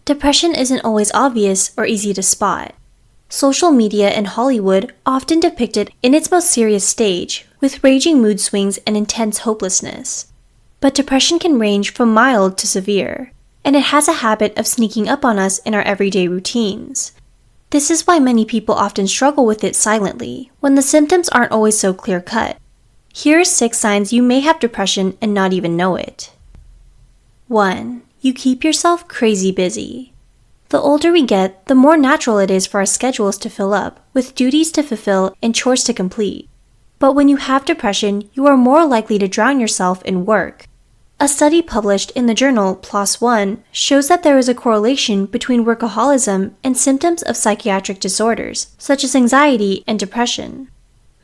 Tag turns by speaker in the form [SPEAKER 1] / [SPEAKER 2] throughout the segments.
[SPEAKER 1] Depression isn't always obvious or easy to spot. Social media and Hollywood often depict it in its most serious stage, with raging mood swings and intense hopelessness. But depression can range from mild to severe, and it has a habit of sneaking up on us in our everyday routines. This is why many people often struggle with it silently, when the symptoms aren't always so clear-cut. Here are 6 signs you may have depression and not even know it. 1. You keep yourself crazy busy. The older we get, the more natural it is for our schedules to fill up, with duties to fulfill and chores to complete. But when you have depression, you are more likely to drown yourself in work. A study published in the journal PLOS One shows that there is a correlation between workaholism and symptoms of psychiatric disorders, such as anxiety and depression.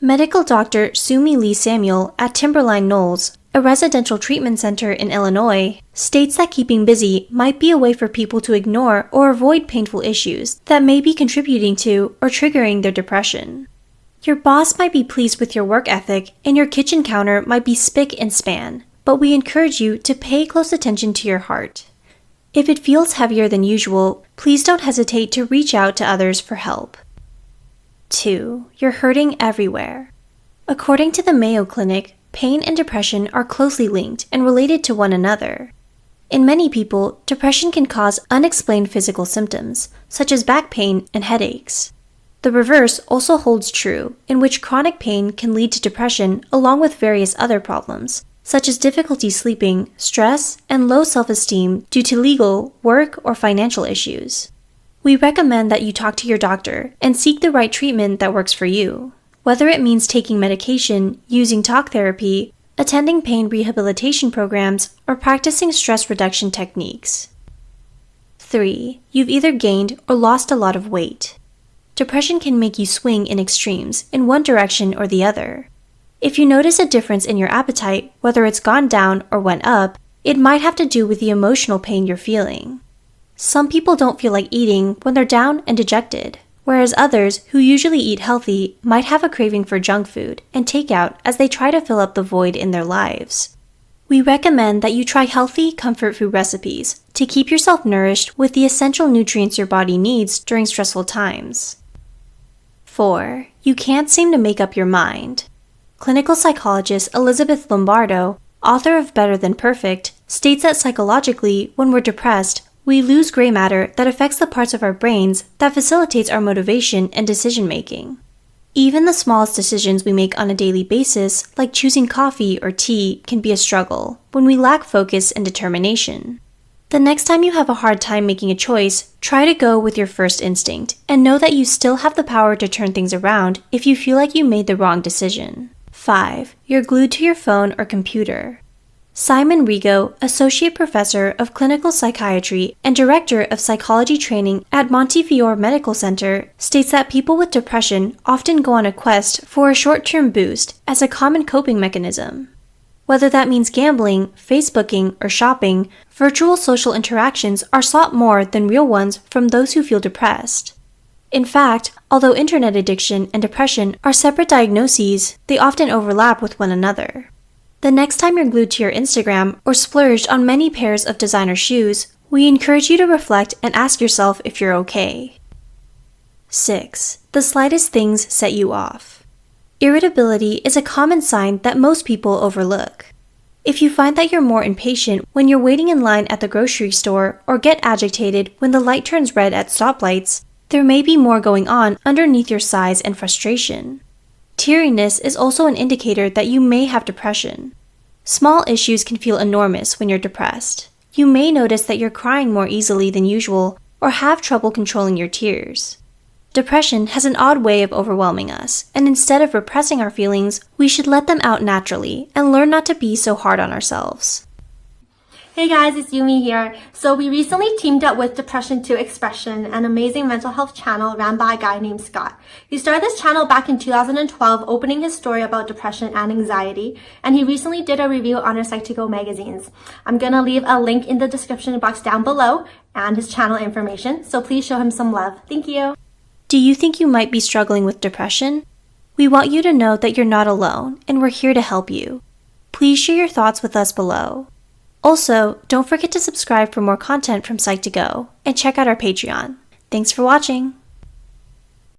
[SPEAKER 1] Medical doctor Sumi Lee Samuel at Timberline Knolls, a residential treatment center in Illinois, states that keeping busy might be a way for people to ignore or avoid painful issues that may be contributing to or triggering their depression. Your boss might be pleased with your work ethic and your kitchen counter might be spick and span, but we encourage you to pay close attention to your heart. If it feels heavier than usual, please don't hesitate to reach out to others for help. 2. You're hurting everywhere. According to the Mayo Clinic, pain and depression are closely linked and related to one another. In many people, depression can cause unexplained physical symptoms, such as back pain and headaches. The reverse also holds true, in which chronic pain can lead to depression along with various other problems, such as difficulty sleeping, stress, and low self-esteem due to legal, work, or financial issues. We recommend that you talk to your doctor and seek the right treatment that works for you, whether it means taking medication, using talk therapy, attending pain rehabilitation programs, or practicing stress reduction techniques. 3. You've either gained or lost a lot of weight. Depression can make you swing in extremes in one direction or the other. If you notice a difference in your appetite, whether it's gone down or went up, it might have to do with the emotional pain you're feeling. Some people don't feel like eating when they're down and dejected, whereas others, who usually eat healthy, might have a craving for junk food and takeout as they try to fill up the void in their lives. We recommend that you try healthy, comfort food recipes to keep yourself nourished with the essential nutrients your body needs during stressful times. 4. You can't seem to make up your mind. Clinical psychologist Elizabeth Lombardo, author of Better Than Perfect, states that psychologically, when we're depressed, we lose gray matter that affects the parts of our brains that facilitates our motivation and decision-making. Even the smallest decisions we make on a daily basis, like choosing coffee or tea, can be a struggle when we lack focus and determination. The next time you have a hard time making a choice, try to go with your first instinct and know that you still have the power to turn things around if you feel like you made the wrong decision. 5. You're glued to your phone or computer. Simon Rigo, Associate Professor of Clinical Psychiatry and Director of Psychology Training at Montefiore Medical Center, states that people with depression often go on a quest for a short-term boost as a common coping mechanism. Whether that means gambling, Facebooking, or shopping, virtual social interactions are sought more than real ones from those who feel depressed. In fact, although internet addiction and depression are separate diagnoses, they often overlap with one another. The next time you're glued to your Instagram or splurged on many pairs of designer shoes, we encourage you to reflect and ask yourself if you're okay. 6. The slightest things set you off. Irritability is a common sign that most people overlook. If you find that you're more impatient when you're waiting in line at the grocery store or get agitated when the light turns red at stoplights, there may be more going on underneath your sighs and frustration. Teariness is also an indicator that you may have depression. Small issues can feel enormous when you're depressed. You may notice that you're crying more easily than usual or have trouble controlling your tears. Depression has an odd way of overwhelming us, and instead of repressing our feelings, we should let them out naturally and learn not to be so hard on ourselves.
[SPEAKER 2] Hey guys, it's Yumi here. So we recently teamed up with Depression to Expression, an amazing mental health channel ran by a guy named Scott. He started this channel back in 2012, opening his story about depression and anxiety, and he recently did a review on our Psychico magazines. I'm gonna leave a link in the description box down below and his channel information, so please show him some love. Thank you.
[SPEAKER 1] Do you think you might be struggling with depression? We want you to know that you're not alone, and we're here to help you. Please share your thoughts with us below. Also, don't forget to subscribe for more content from Psych2Go and check out our Patreon. Thanks for watching!